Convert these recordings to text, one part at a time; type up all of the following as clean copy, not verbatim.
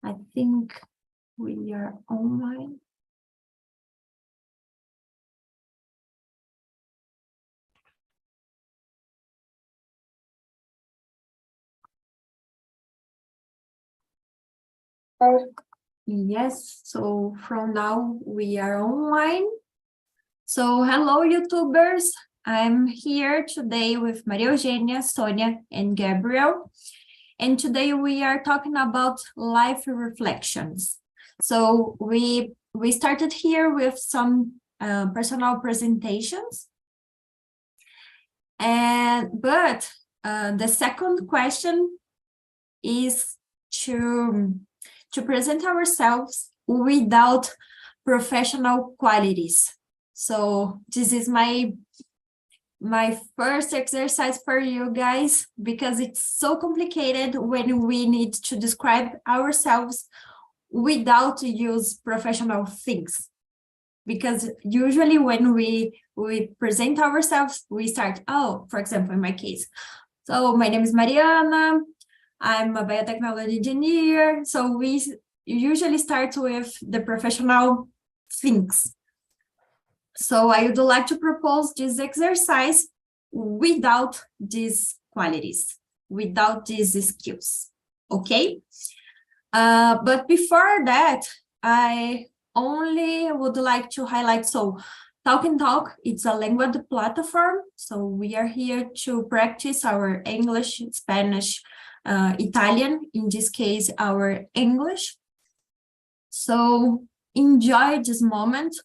I think we are online. Yes, so from now we are online. So hello YouTubers, I'm here today with Maria Eugenia, Sonia, and Gabriel. And today we are talking about life reflections. So we started here with some personal presentations. But the second question is to present ourselves without professional qualities. So this is my first exercise for you guys, because it's so complicated when we need to describe ourselves without use professional things. Because usually when we present ourselves, we start, for example, in my case. So my name is Mariana, I'm a biotechnology engineer. So we usually start with the professional things. So I would like to propose this exercise without these qualities, without these skills, okay? But before that, I only would like to highlight, so TALKNTALK, it's a language platform. So we are here to practice our English, Spanish, Italian, in this case, our English. So enjoy this moment.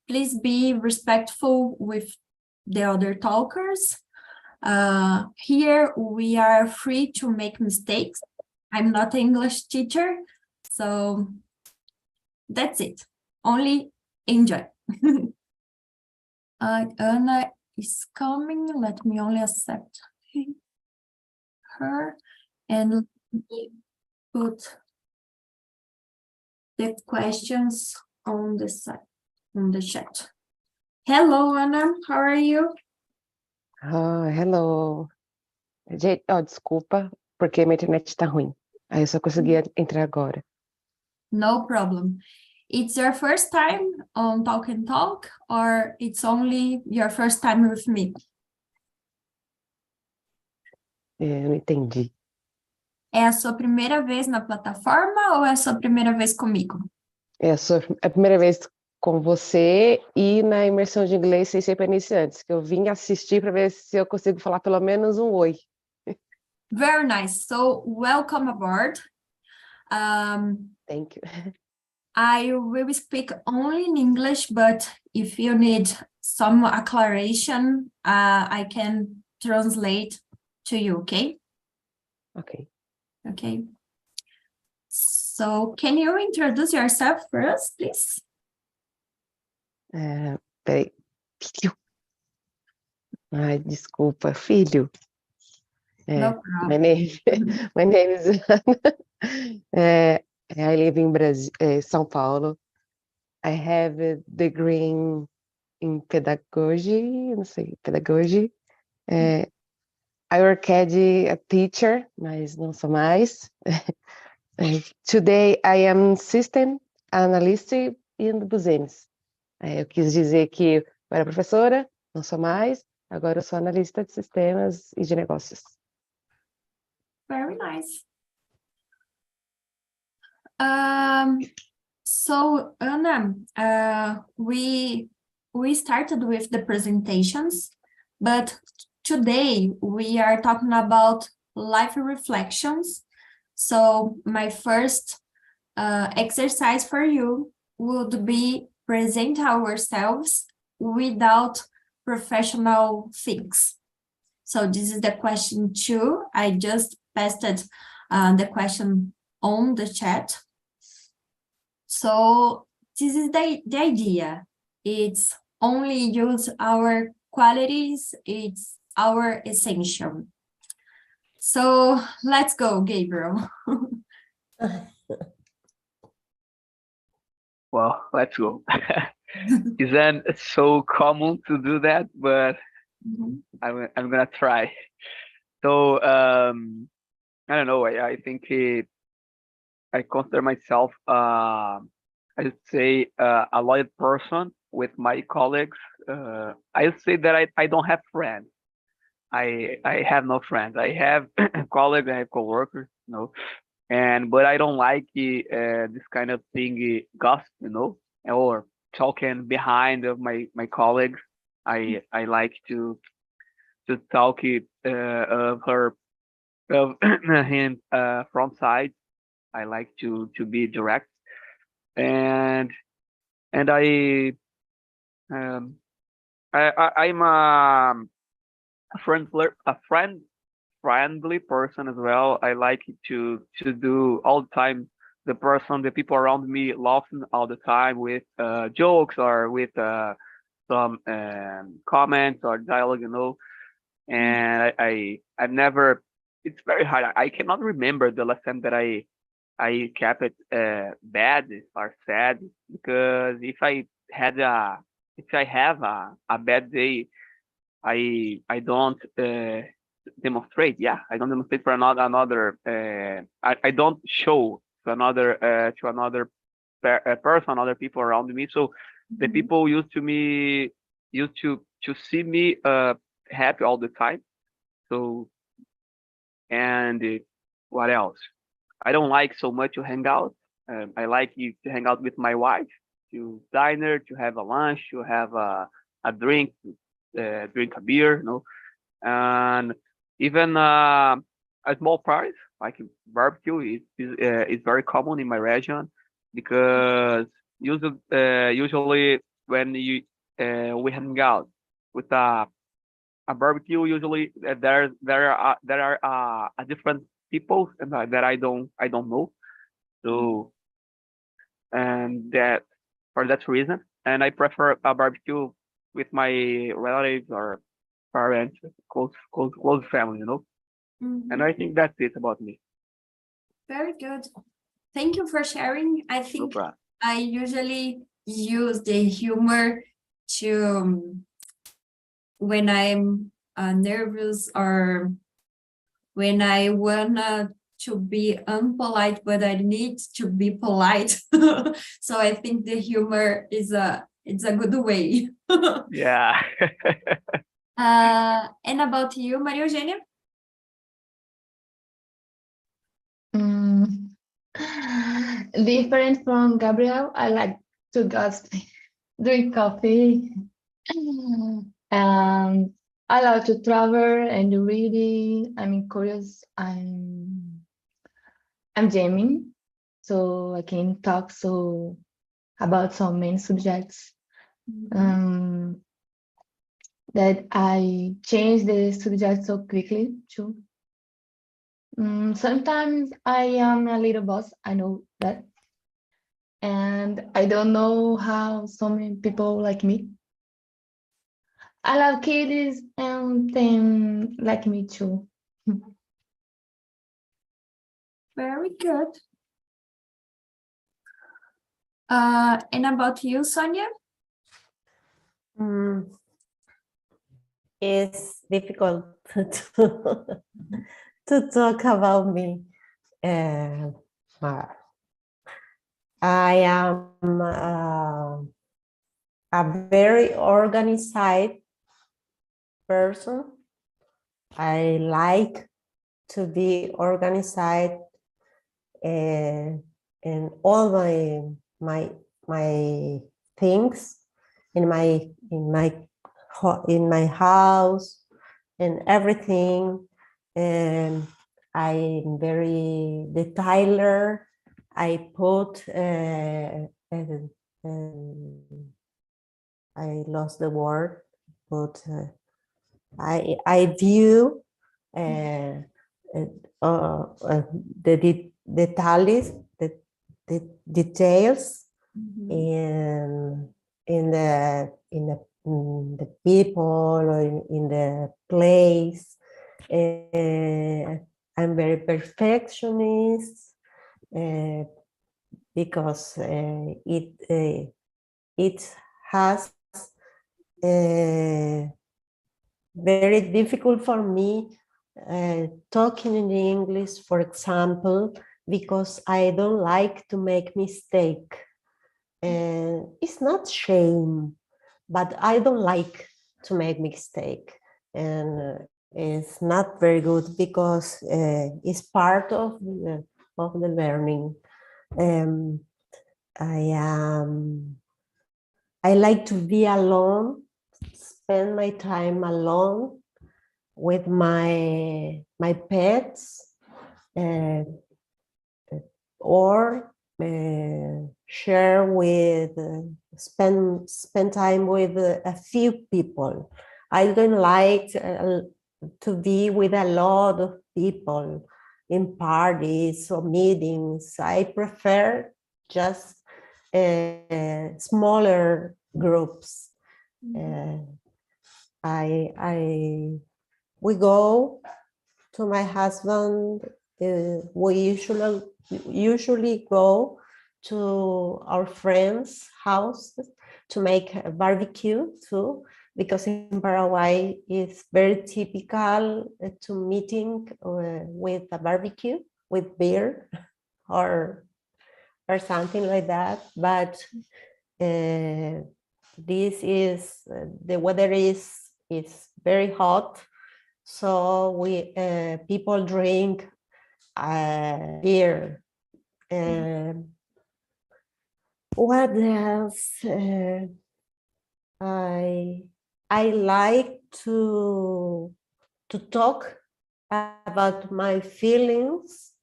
Please be respectful with the other talkers. Here we are free to make mistakes. I'm not an English teacher, so that's it. Only enjoy. Anna is coming. Let me only accept her and let me put the questions on the side, on the chat. Hello, Anna. How are you? Hello. Gente, desculpa, porque minha internet tá ruim. Aí eu só consegui entrar agora. No problem. It's your first time on TALKNTALK, or it's only your first time with me? Eu não entendi. É a sua primeira vez na plataforma ou é a sua primeira vez comigo? É a primeira vez com você e na imersão de inglês sem ser para iniciantes, que eu vim assistir para ver se eu consigo falar pelo menos um oi. Very nice. So welcome aboard. Thank you. I will speak only in English, but if you need some acceleration, I can translate to you, okay? Ok. Okay. So can you introduce yourself first, please? Peraí. Filho. Ai, desculpa, filho. No My problem. name is Anna. I live in Brazil, São Paulo. I have a degree in pedagogy, não sei, pedagogy. I work as a teacher, mas não sou mais. Today I am system analyst in Business. Eu quis dizer que eu era professora, não sou mais, agora eu sou analista de sistemas e de negócios. Very nice. So Anna, we started with the presentations, but today we are talking about life reflections. So my first exercise for you would be present ourselves without professional things. So this is the question 2. I just pasted the question on the chat. So this is the idea. It's only use our qualities, it's our essential. So let's go, Gabriel. Well, let's go. Isn't so common to do that, but I'm gonna try. So I don't know. I think I consider myself, I would say, a loyal person with my colleagues. I would say that I don't have friends. I have no friends. I have colleagues, I have coworkers, but I don't like this kind of thing, gossip, or talking behind of my colleagues. I like to talk of her of him front side. I like to be direct, and and um I'm friendly person as well. I like to do all the time the people around me laughing all the time with jokes or with some comments or dialogue, and I've never. It's very hard. I cannot remember the last time that I kept it bad or sad, because if I have a bad day, I don't demonstrate. Yeah, I don't demonstrate for another. I don't show to another person, other people around me. So the people used to see me happy all the time. So, and what else? I don't like so much to hang out. I like to hang out with my wife, to diner, to have a lunch, to have a drink, drink a beer, and even a small parties like barbecue is very common in my region, because usually when we hang out with a barbecue, usually there are a different people and that I don't know. So, and that for that reason, and I prefer a barbecue with my relatives or parents, close family, And I think that's it about me. Very good. Thank you for sharing. I No think problem. I usually use the humor to when I'm nervous or when I wanna to be unpolite, but I need to be polite. So I think the humor it's a good way. Yeah. And about you, Maria Eugênia? Mm, Different from Gabriel, I like to gossip, drink coffee, and I love to travel and reading. I'm curious. I'm jamming, so I can talk about so many subjects. That I change the subject so quickly too. Sometimes I am a little boss, I know that. And I don't know how so many people like me. I love kids and them like me too. Very good. And about you, Sonia? It's difficult to talk about me. I am a very organized person. I like to be organized in all my things in my house and everything, and I'm very detailer. I put I lost the word, but I view the details, the details in the people or in the place. I'm very perfectionist because it has very difficult for me talking in English, for example, because I don't like to make mistake. And it's not shame, but I don't like to make mistake. And it's not very good because it's part of the learning. I like to be alone, spend my time alone with my pets, or share with spend time with a few people. I don't like to be with a lot of people in parties or meetings. I prefer just smaller groups. We go to my husband. We usually go to our friends' houses to make a barbecue too, because in Paraguay it's very typical to meeting with a barbecue with beer or something like that. But this is the weather is very hot, so we people drink beer. What else? I like to talk about my feelings.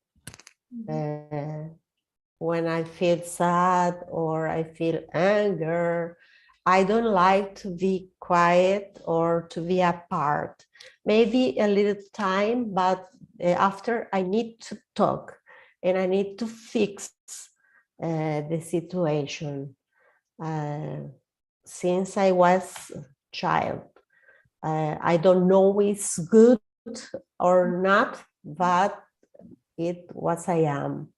When I feel sad or I feel anger, I don't like to be quiet or to be apart. Maybe a little time, but after I need to talk and I need to fix the situation. Since I was a child, I don't know it's good or not, but it was I am.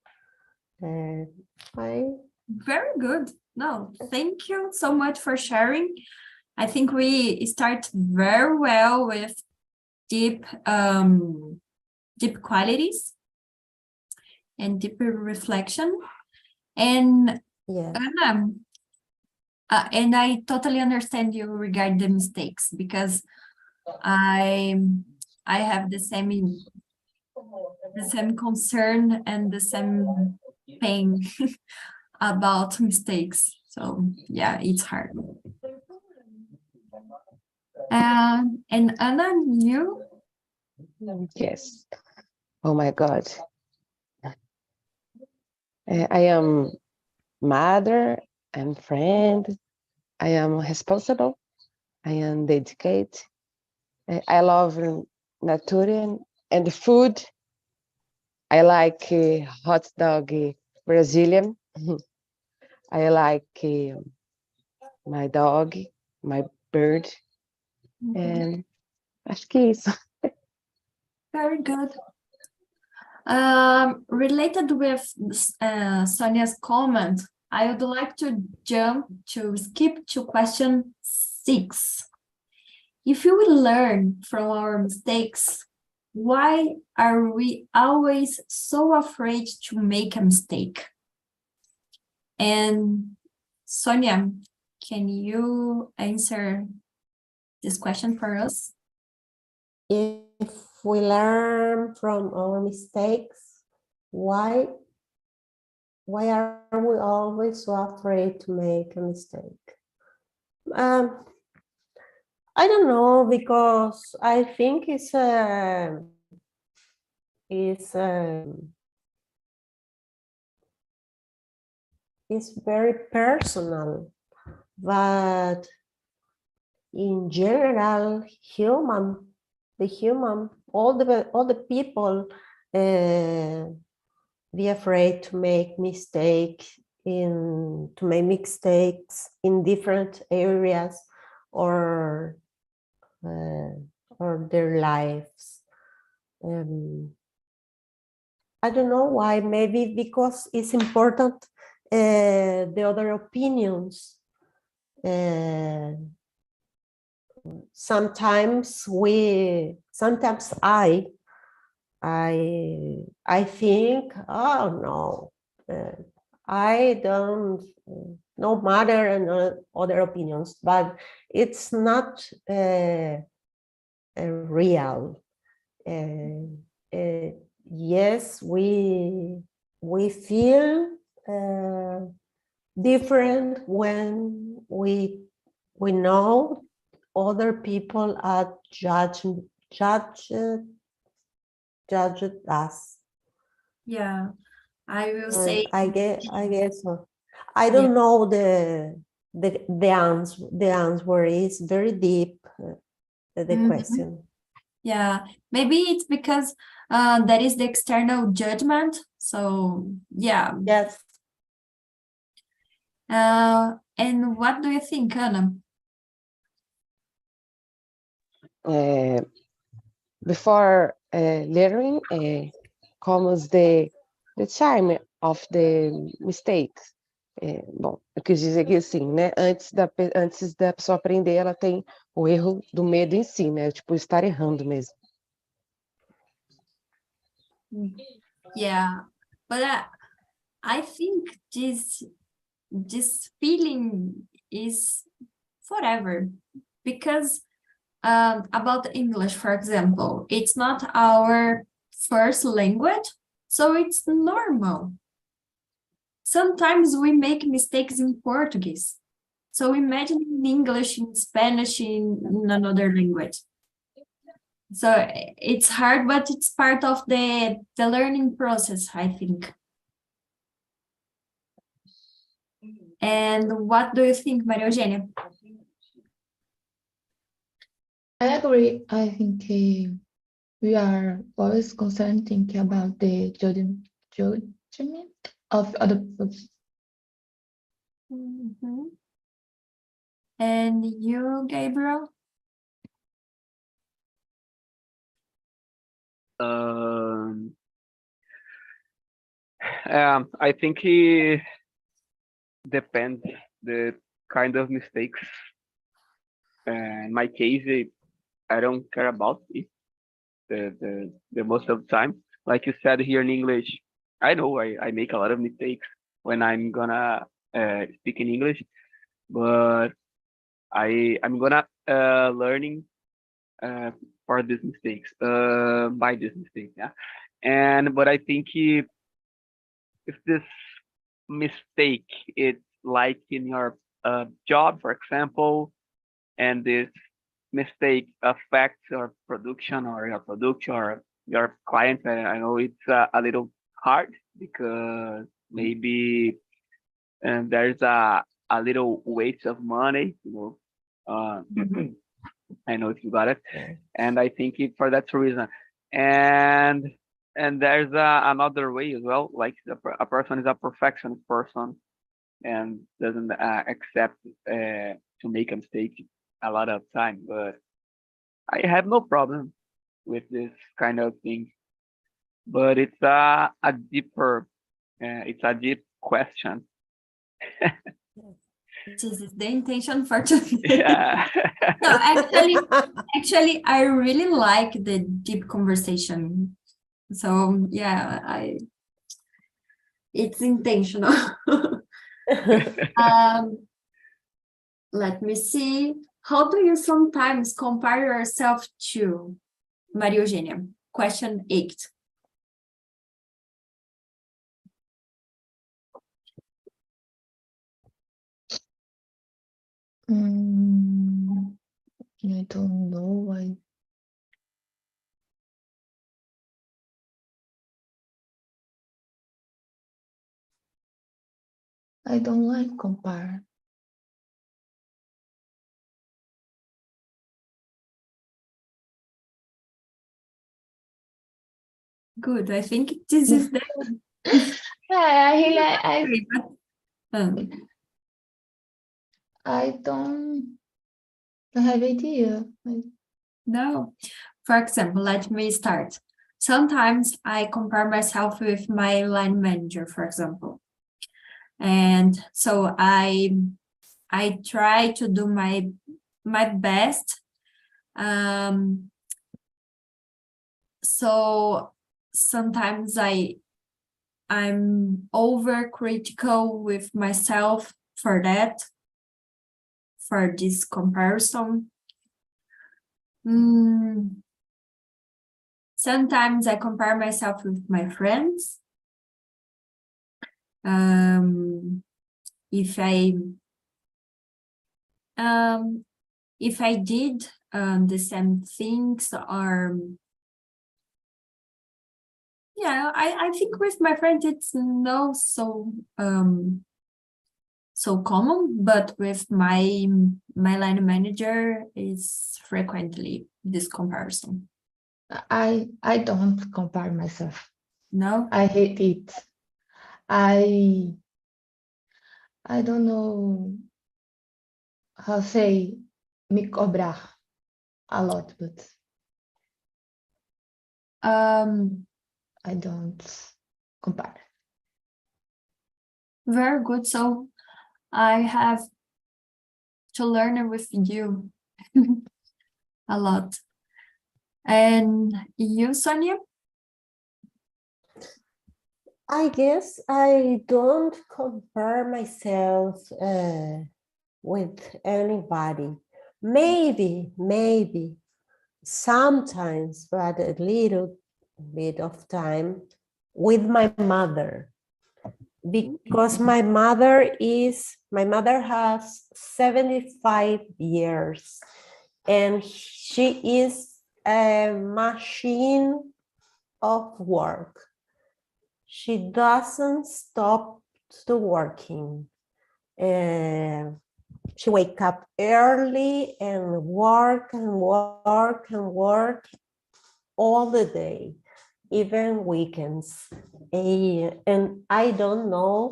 Very good. No, thank you so much for sharing. I think we start very well with deep qualities and deeper reflection. And Yeah. Anna, and I totally understand you regarding the mistakes, because I have the same concern and the same pain about mistakes. So yeah, it's hard. And Anna, you? Yes. Oh my God. I am mother and friend. I am responsible. I am dedicated. I love nature and food. I like hot dog Brazilian. I like my dog, my bird, and acho que é isso. Very good. Related with Sonia's comment, I would like to skip to question 6. If we will learn from our mistakes, why are we always so afraid to make a mistake? And Sonia, can you answer this question for us? If we learn from our mistakes, why are we always so afraid to make a mistake? I don't know, because I think it's very personal, but in general, all the people be afraid to make mistakes in different areas or their lives. I don't know why. Maybe because it's important the other opinions. Sometimes I I think, oh no, I don't, no matter and other opinions, but it's not real. Yes, we feel different when we know other people are judge us. Yeah, I will say, I guess so. I don't know the answer. The answer is very deep. The question. yeah, maybe it's because that is the external judgment. So yeah. Yes. And what do you think, Anna? Before learning comes the time of the mistakes. Bom, eu quis dizer que assim, né? Antes da pessoa aprender, ela tem o erro do medo em si, né? Tipo, estar errando mesmo. Yeah, but I think this feeling is forever, because about English, for example, it's not our first language, so it's normal. Sometimes we make mistakes in Portuguese. So imagine in English, in Spanish, in another language. So it's hard, but it's part of the learning process, I think. And what do you think, Maria Eugenia? I agree. I think we are always concerned thinking about the judgment of other people. And you, Gabriel? I think it depends the kind of mistakes. In my case, I don't care about it the most of the time. Like you said here in English, I know I make a lot of mistakes when I'm gonna speak in English, but I'm gonna learning for these mistakes by this mistake, yeah. But I think if this mistake it's like in your job, for example, and this mistake affects your production or your product or your client, and I know it's a little hard because maybe there's a little waste of money, I know if you got it. Yeah. And I think for that reason. And there's another way as well, like a person is a perfectionist person and doesn't accept to make a mistake a lot of time. But I have no problem with this kind of thing. But it's a deeper, it's a deep question. This is the intention for today. Yeah. No, actually, I really like the deep conversation. So yeah, it's intentional. Let me see. How do you sometimes compare yourself to? Maria Eugenia, question 8. I don't know. I don't like compare. Good. I think this is the I don't have idea. No. For example, let me start. Sometimes I compare myself with my line manager, for example. And so I try to do my best. So sometimes I'm overcritical with myself for this comparison. Sometimes I compare myself with my friends. If I did the same things, or yeah, I think with my friends it's not so so common, but with my line manager is frequently this comparison. I don't compare myself. No? I hate it. I don't know how say me cobrar a lot, but I don't compare. Very good. So I have to learn with you a lot. And you, Sonia? I guess I don't compare myself with anybody. Maybe sometimes, but a little bit of time with my mother, because my mother has 75 years and she is a machine of work. She doesn't stop to working. She wake up early and work all the day, even weekends. And I don't know,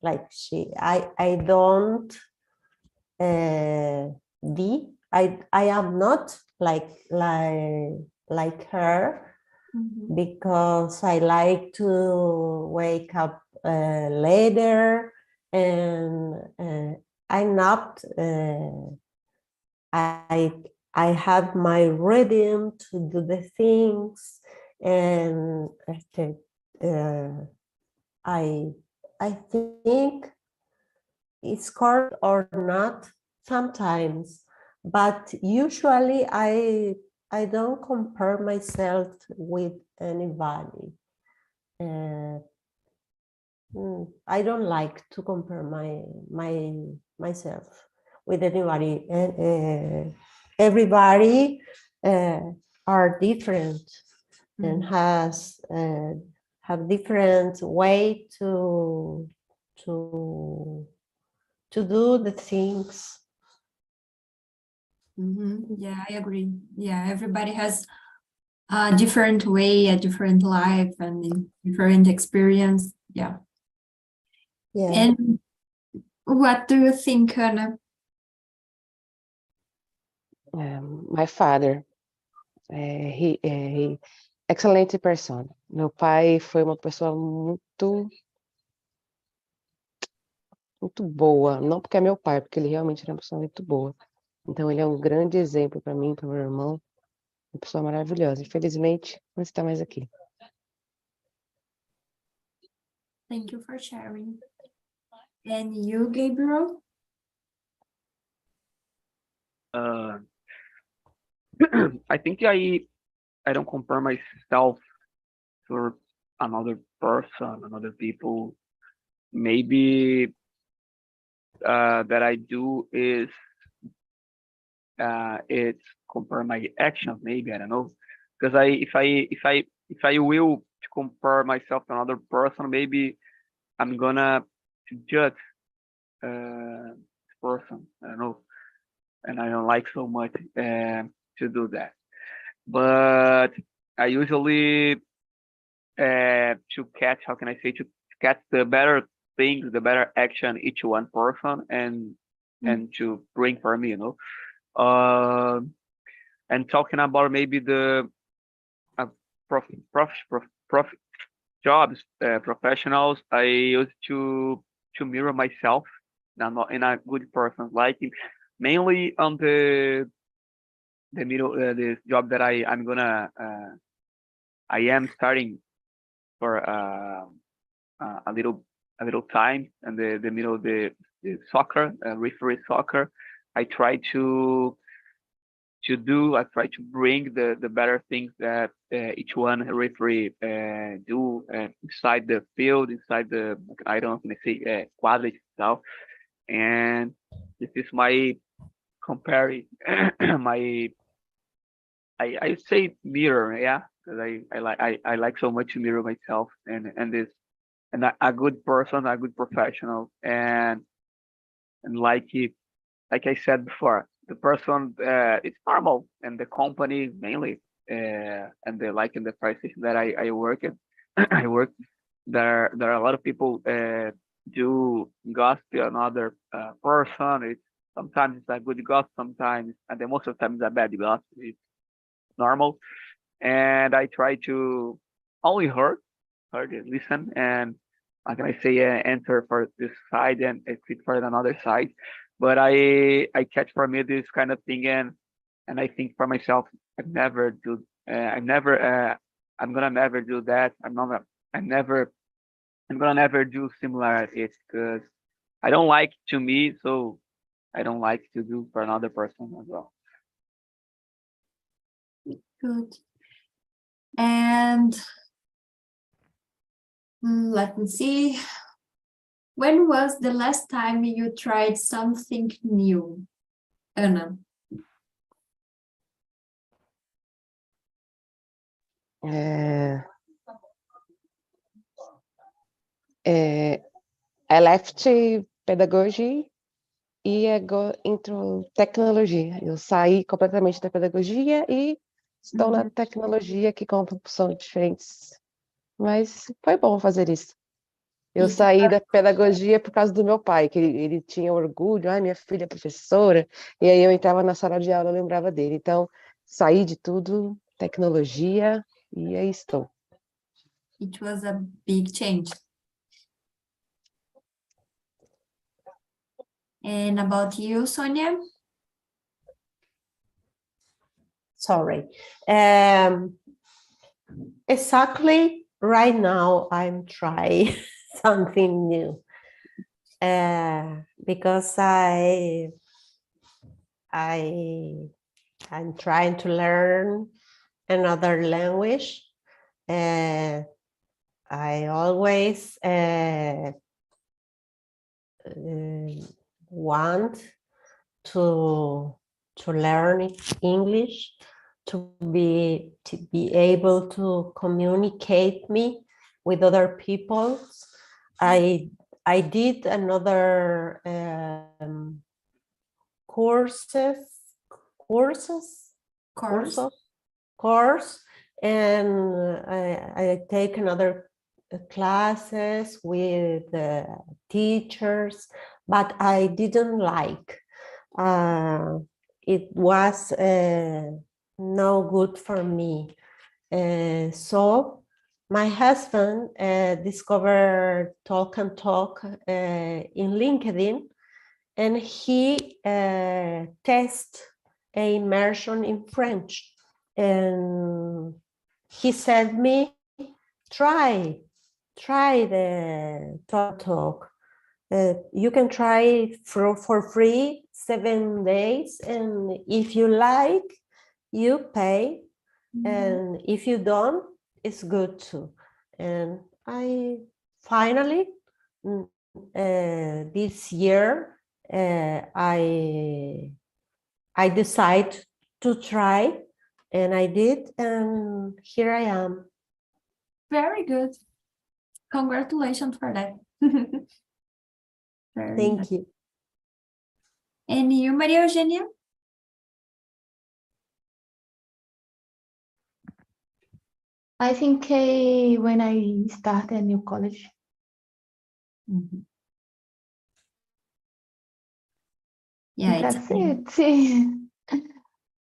like she, I don't I am not like her, because I like to wake up later, and I'm not I have my rhythm to do the things, and I think it's correct or not sometimes, but usually I don't compare myself with anybody. I don't like to compare myself with anybody, and everybody are different and have different way to do the things. Yeah, I agree. Yeah, everybody has a different way, a different life, and different experience. Yeah. Yeah. And what do you think, Ana? My father, he excelente person. Meu pai foi uma pessoa muito boa, não porque é meu pai, porque ele realmente era uma pessoa muito boa. Então ele é um grande exemplo para mim, para meu irmão, uma pessoa maravilhosa. Infelizmente, não está mais aqui. Thank you for sharing. And you, Gabriel? I think I don't compare myself to another person, another people. Maybe that I do is it's compare my actions. Maybe I don't know, because if I will to compare myself to another person, maybe I'm gonna judge this person. I don't know, and I don't like so much to do that. But I usually to catch, how can I say, to catch the better things, the better action each one person, and to bring for me, and talking about maybe the jobs, professionals, I used to mirror myself in a good person, like mainly on the middle, this job that I'm gonna I am starting for a little time in the middle of the soccer, referee soccer. I try to bring the better things that each one referee do inside the field, inside the, I don't know if I say quadra itself. And this is my comparing my I say mirror, yeah, because I like so much to mirror myself and this and a good person, a good professional, and like I said before, the person it's normal, and the company mainly, and the like in the price station that I work at, I work there are a lot of people do gossip another person. It's sometimes it's a good gossip, sometimes and the most of the time it's a bad gossip. It's normal, and I try to only heard it, listen, and how can I say enter for this side and exit for another side. But I catch for me this kind of thing, and I think for myself, I'm gonna never do that. I'm gonna never do similar it because I don't like to me, so I don't like to do for another person as well. Good. And let me see. When was the last time you tried something new, Ana? I left pedagogy e into tecnologia. Eu saí completamente da pedagogia e estou na tecnologia, que são diferentes. Mas foi bom fazer isso. Eu saí da pedagogia por causa do meu pai, que ele tinha orgulho, minha filha é professora, e aí eu entrava na sala de aula, eu lembrava dele. Então, saí de tudo, tecnologia, e aí estou. It was a big change. And about you, Sonia? Sorry. Exactly right now I'm trying something new because I'm trying to learn another language. I always want to learn English, to be able to communicate me with other people. I did another course, and I take another classes with teachers, but I didn't like. It was no good for me. So my husband discovered TALKNTALK in LinkedIn, and he tested an immersion in French. And he said me, try the TALKNTALK. You can try for free 7 days, and if you like, you pay, and if you don't, it's good too. And I finally this year I decided to try, and I did, and here I am. Very good. Congratulations for that. Thank you. And you, Maria Eugenia? I think when I started a new college. Yeah, That's it.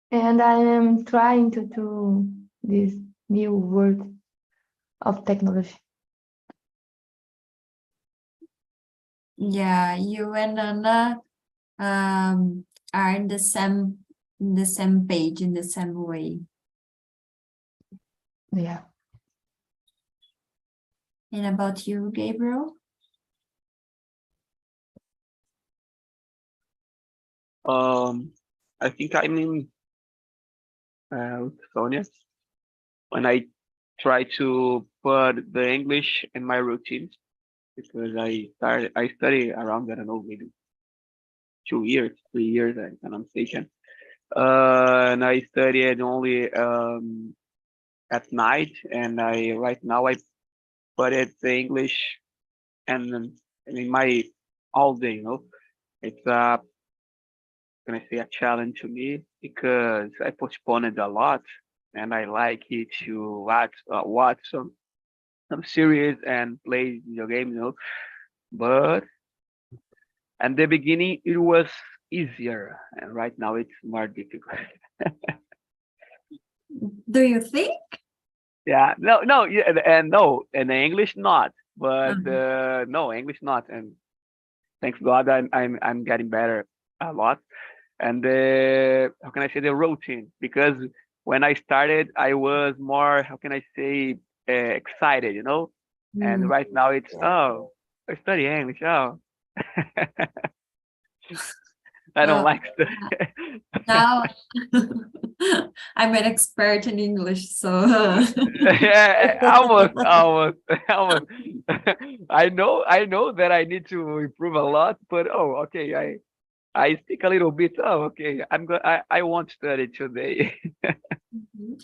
And I am trying to do this new world of technology. Yeah, you and Anna are in the same page, in the same way. Yeah. And about you, Gabriel? I think I'm in Sonia when I try to put the English in my routine because I study around, I don't know, maybe 2 years, 3 years, if I'm not mistaken. And I studied only at night, and I right now I put it the English and in my all day. It's can I say a challenge to me because I postpone it a lot, and I like it to watch some series and play video games. But at the beginning it was easier, and right now it's more difficult. Do you think? Yeah, no, yeah, and no, in English not, but Mhm. no, English not, and thanks God I'm getting better a lot. And the how can I say the routine? Because when I started, I was more how can I say excited. And Mm. right now it's Yeah. I study English. Oh, I don't Oh, like now I'm an expert in English, so yeah, almost. I know that I need to improve a lot, but okay, I speak a little bit. Oh, okay, I won't study today. Mhm.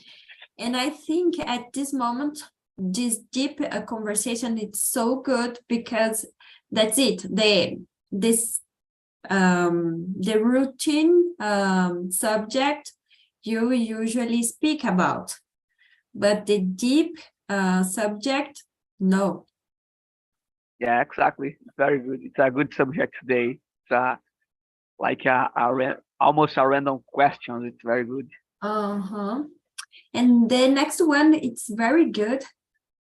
And I think at this moment, this deep conversation is so good because that's it. The routine subject you usually speak about, but the deep subject, no. Yeah, exactly. Very good. It's a good subject today. It's like almost a random question. It's very good. Uh-huh. And the next one, it's very good.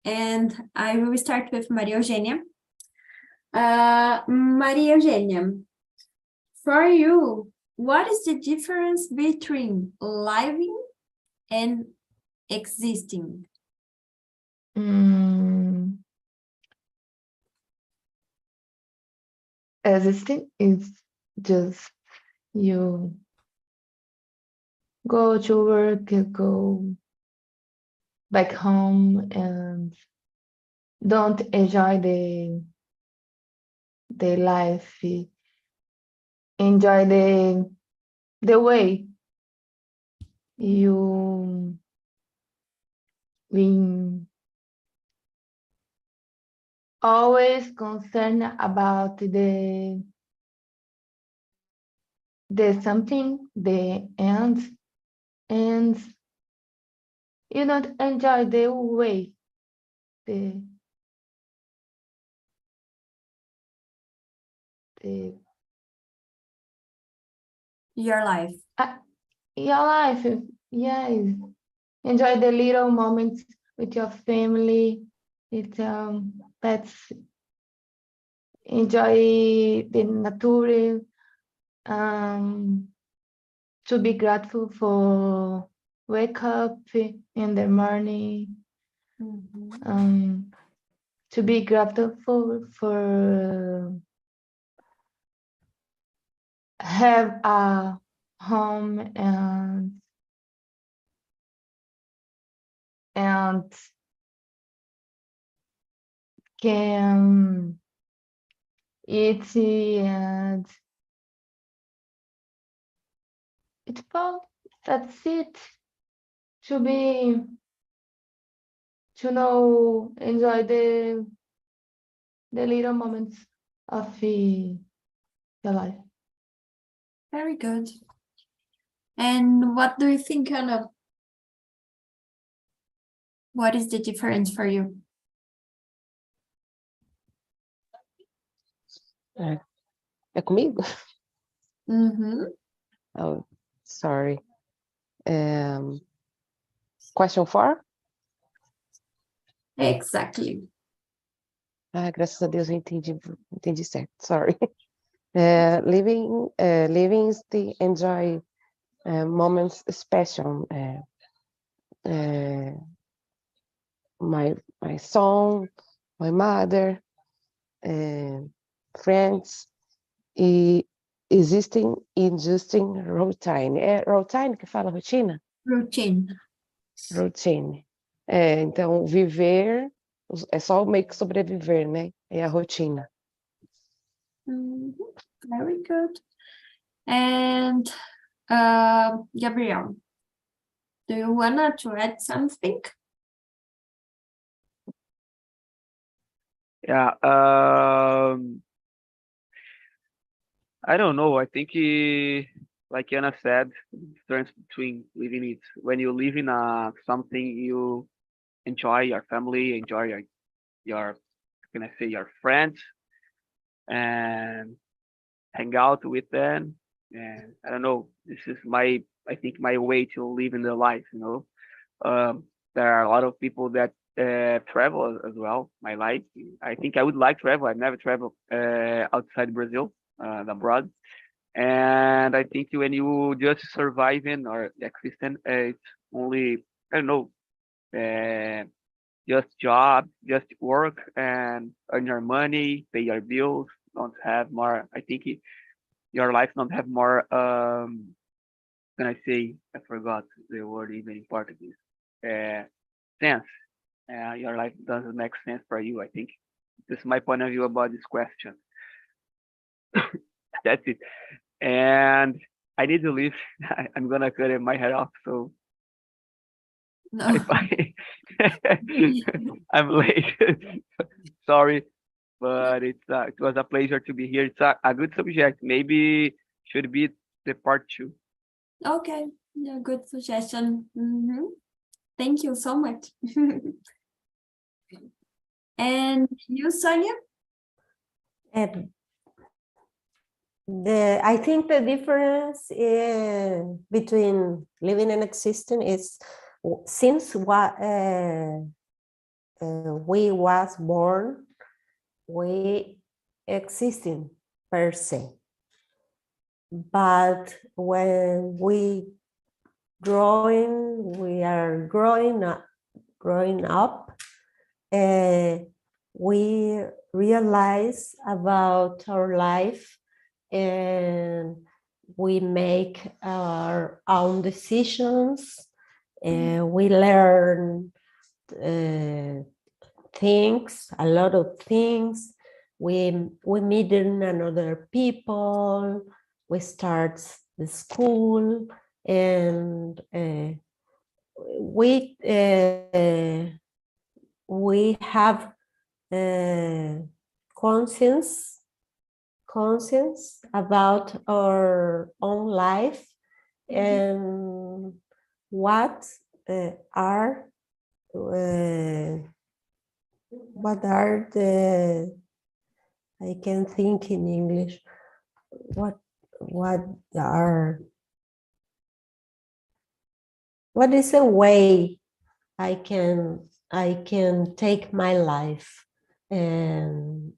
And I will start with Maria Eugenia. Maria Eugenia, for you, what is the difference between living and existing? Existing is just you go to work, you go back home and don't enjoy the life, enjoy the way you being always concerned about the something, the end, and you don't enjoy the way, the Your life. your life. Yes, enjoy the little moments with your family, with pets, enjoy the nature, to be grateful for wake up in the morning, Mhm. to be grateful for have a home and can eat and it's all that's it. To be to know enjoy the little moments of your life. Very good. And what do you think, Anna? What is the difference for you? É comigo? Mhm. Oh, sorry. Question 4? Exactly. Graças a Deus eu entendi certo. Sorry. Living is the enjoy moments special. My son, my mother, friends, e existem routine. É routine que fala rotina? Routine. Routine. Então, viver é só meio que sobreviver, né? É a rotina. Very good. And Gabriel, do you wanna to add something? Yeah. I don't know. I think, like Anna said, the difference between living it when you live in something you enjoy, your family, enjoy your can I say your friends, and hang out with them. And I don't know. This is I think my way to live in the life. There are a lot of people that travel as well. I think I would like travel. I've never traveled outside Brazil, abroad. And I think when you just surviving or existing, it's only, I don't know, just job, just work and earn your money, pay your bills. Don't have more. I think your life don't have more. Can I say? I forgot the word even in Portuguese. Sense. Your life doesn't make sense for you. I think this is my point of view about this question. That's it. And I need to leave. I'm gonna cut my head off. So No. I'm late. Sorry, but it was a pleasure to be here. It's a good subject. Maybe should be the part 2. Okay, yeah, good suggestion. Thank you so much. And you, Sonia? I think the difference between living and existing is since we was born, we existing per se. But when we are growing up, we realize about our life and we make our own decisions and we learn things, a lot of things. We meet another people, we start the school, and we have conscience about our own life and what are the, I can think in English, what is a way I can take my life, and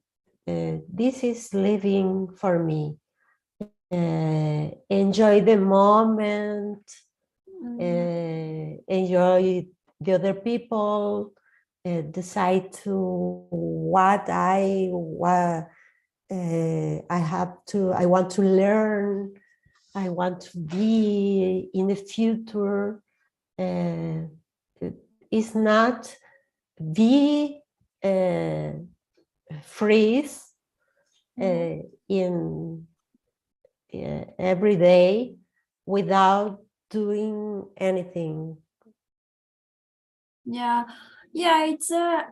this is living for me. Enjoy the moment, enjoy the other people, decide to what I want to learn, I want to be in the future. It's not be freeze in every day without doing anything. Yeah, it's an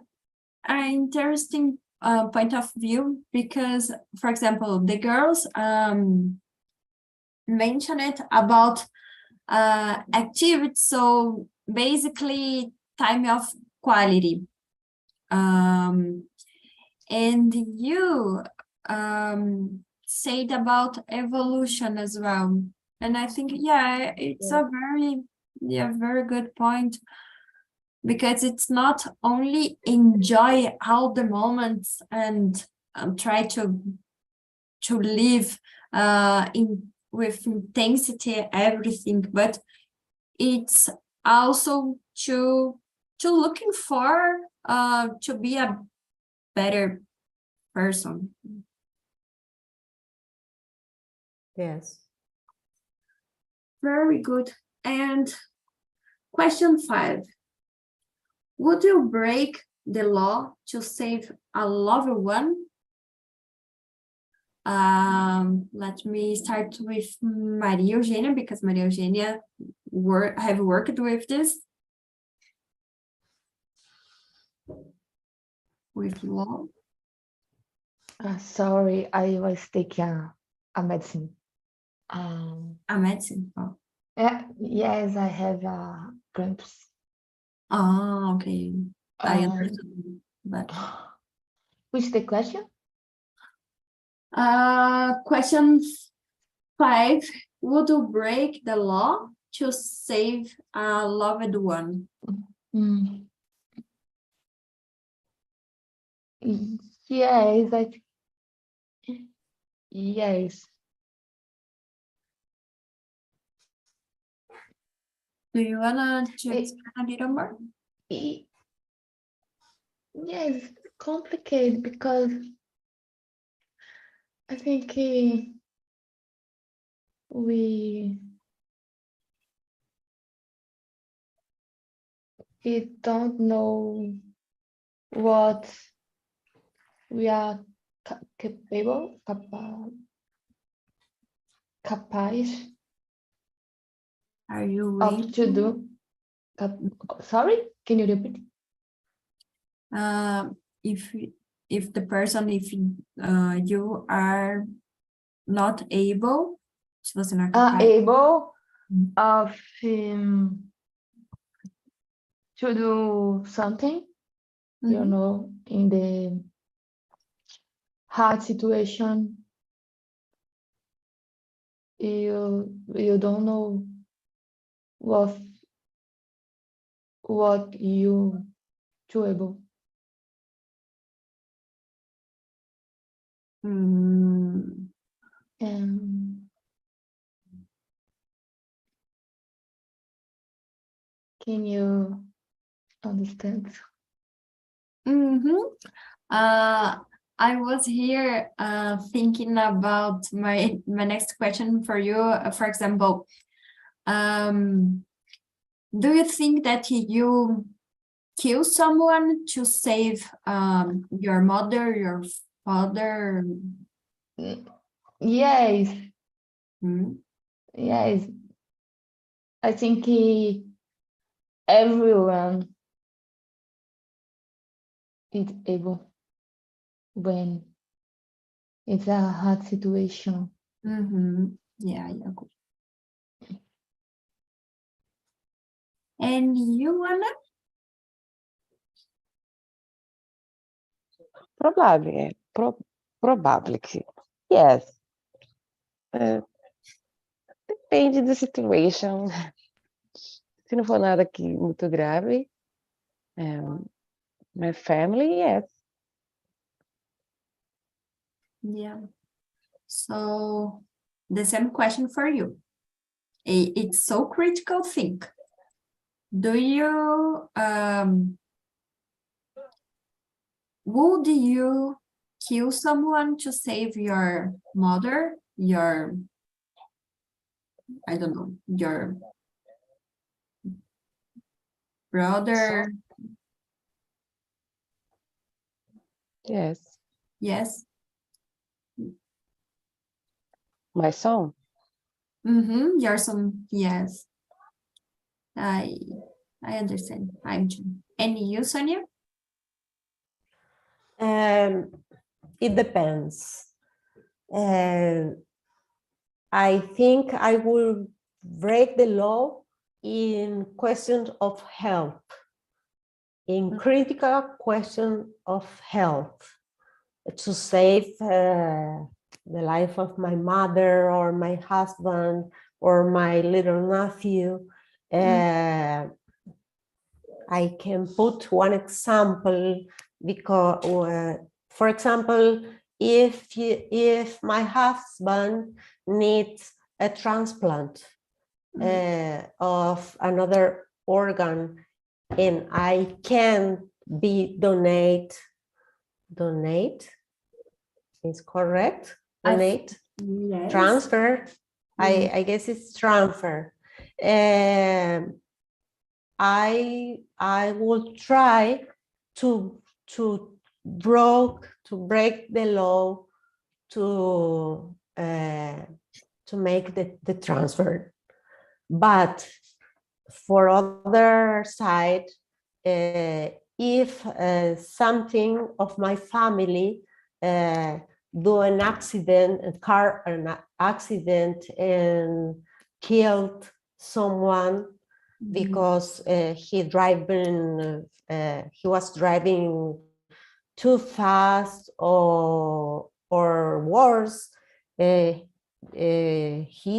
interesting point of view because, for example, the girls mentioned it about activities, so basically time of quality. And you said about evolution as well. And I think, it's a very good point, because it's not only enjoy all the moments and try to live with intensity everything, but it's also to looking for to be a better person. Yes. Very good. And question 5. Would you break the law to save a loved one? Let me start with Maria Eugenia, because Maria Eugenia have worked with this. With law. Sorry, I was taking a medicine. A medicine. Oh. Yes, I have cramps. Oh, okay. I Um, understand. But Which is the question? question 5. Would you break the law to save a loved one? Mm. Yes, yes. Do you wanna to It- explain a little more? Yes, complicated because I think we don't know what we are capable, capaz Are you of to do. Sorry, can you repeat? If the person, if you are not able, se você não é capaz, Able of to do something, you Mhm. know, in the hard situation, you don't know what you able. Mm, Can you understand? mhm. I was here thinking about my next question for you. For example, do you think that you kill someone to save your mother, your father? Yes, Mm, yes. I think everyone is able when it's a hard situation. mhm. Yeah, I agree. And you, Anna? Probably, probably que yes. Depende da situation. Se não for nada que muito grave, my family, yes. Yeah. So the same question for you. It's so critical thing. Do you would you kill someone to save your mother, your, I don't know, your brother? Yes. Yes. My son? Mm-hmm. Your son, yes. I understand. And you, Sonia? It depends. I think I will break the law in questions of health, in critical question of health, to save the life of my mother or my husband or my little nephew. I can put one example because, for example, if my husband needs a transplant of another organ and I can be donate donate is correct. I Donate, Yes. transfer. Mhm. I guess it's transfer. I will try to break the law to make the transfer. But for other side, if something of my family do an accident, an accident, and killed someone because he was driving too fast, or worse, he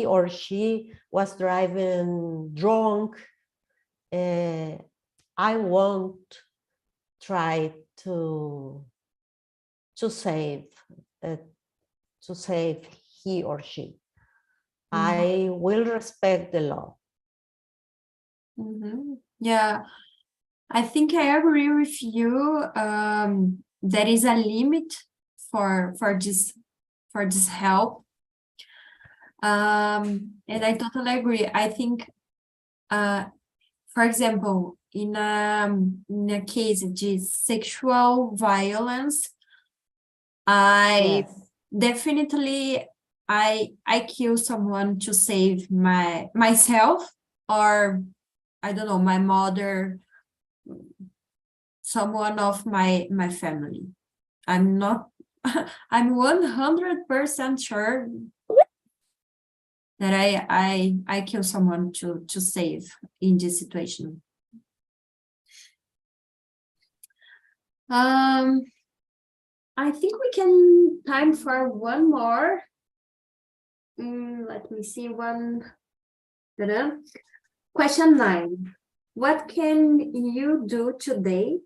or she was driving drunk, I won't try to save he or she. I will respect the law. Yeah, I think I agree with you. There is a limit for this help. And I totally agree. I think, for example, in a case of sexual violence, I Yes. definitely I kill someone to save myself, or I don't know, my mother, someone of my family. I'm not I'm 100% sure that I kill someone to save in this situation. I think we can time for one more. Let me see one. Ta-da. Question 9. What can you do today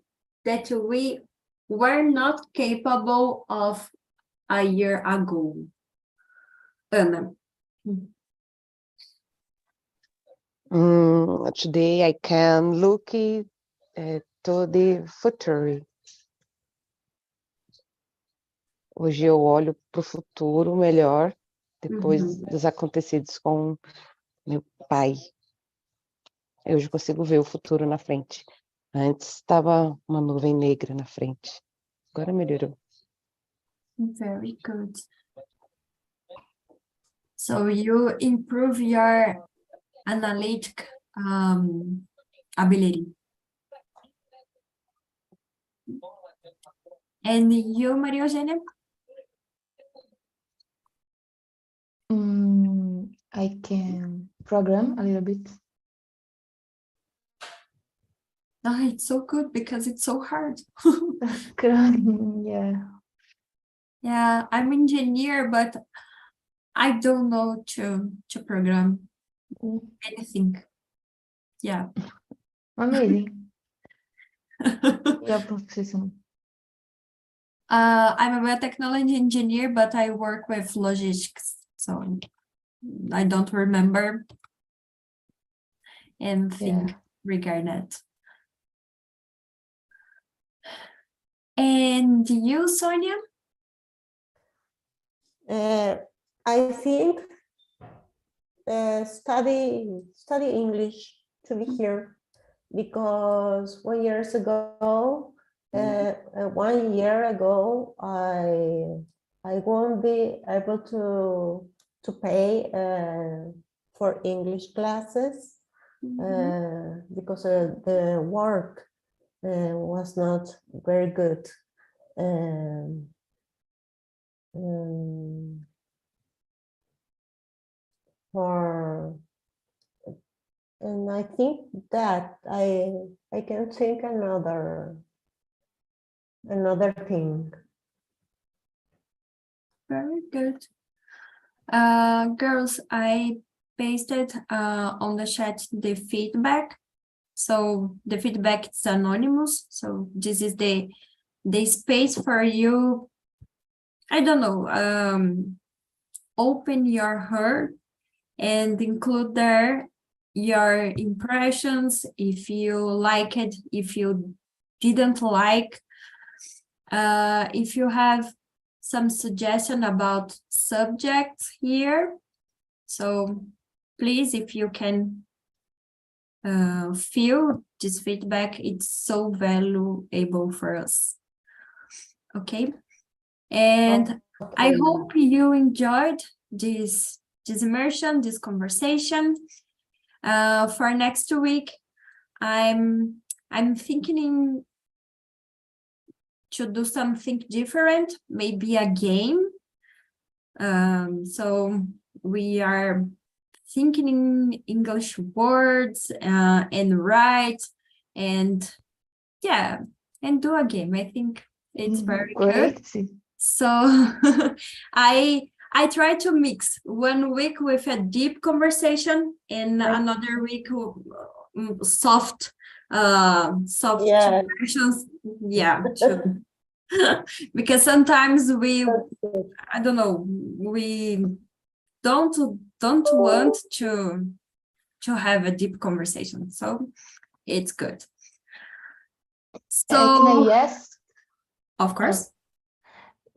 that we were not capable of a year ago? Ana. Today I can look to the future. Hoje eu olho para o futuro melhor depois dos acontecidos com meu pai. Eu hoje consigo ver o futuro na frente. Antes estava uma nuvem negra na frente. Agora melhorou. Very good. So you improve your analytic ability. And you, Maria Eugênia? I can program a little bit. Oh, it's so good because it's so hard. Yeah. Yeah, I'm engineer, but I don't know to program anything. Yeah. Amazing. Your profession. I'm a biotechnology engineer, but I work with logistics, so I don't remember anything regarding that. And you, Sonia? I think study English to be here, because 1 year ago, I won't be able to pay for English classes because the work was not very good. And I think that I can think another thing. Very good. Girls, I pasted on the chat the feedback. So the feedback is anonymous. So this is the space for you, I don't know, open your heart and include there your impressions, if you like it, if you didn't like. If you have some suggestion about subjects here, so please, if you can feel this feedback, it's so valuable for us. Okay, and I hope you enjoyed this immersion, this conversation. For next week, I'm thinking to do something different, maybe a game. So we are thinking in English words and write, and yeah, and do a game. I think it's very good. Great. So I try to mix one week with a deep conversation and another week soft Yeah. situations. Yeah, true. Because sometimes I don't know, we don't want to have a deep conversation, so it's good. So Can I ask? of course.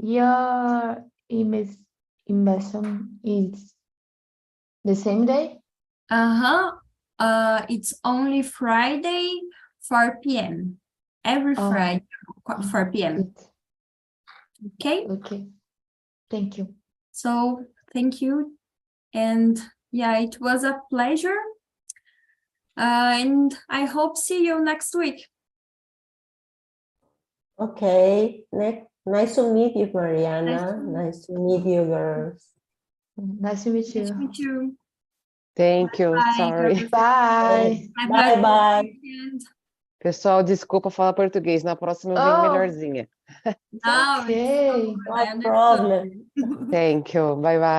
Your immersion is the same day? It's only Friday, 4 p.m. Every Oh. Friday, 4 p.m. Good. Okay, Okay. Thank you. so thank you. And yeah, it was a pleasure. And I hope see you next week. Okay. Nice to meet you, Mariana. Nice to meet Nice to meet you, girls. Nice to meet Nice to you. meet you. Thank you, Bye, sorry. girls. Bye. Have a Bye, good bye. weekend. Pessoal, desculpa falar português. Na próxima eu venho Oh. melhorzinha. No, it's Okay. so good. I No problem. understood. Thank you. Bye bye.